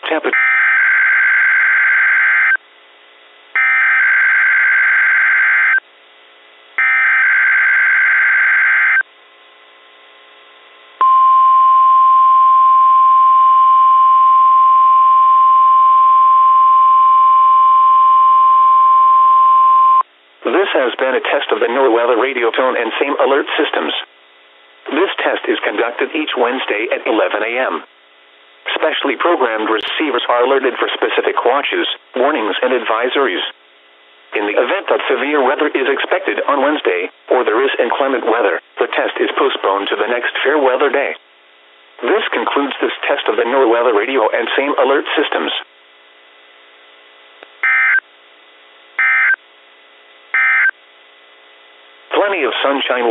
Temperature. This has been a test of the NOAA weather radio tone and same alert systems. This test is conducted each Wednesday at 11 a.m. Specially programmed receivers are alerted for specific watches, warnings, and advisories. In the event that severe weather is expected on Wednesday, or there is inclement weather, the test is postponed to the next fair weather day. This concludes this test of the NOAA weather radio and same alert systems. Plenty of sunshine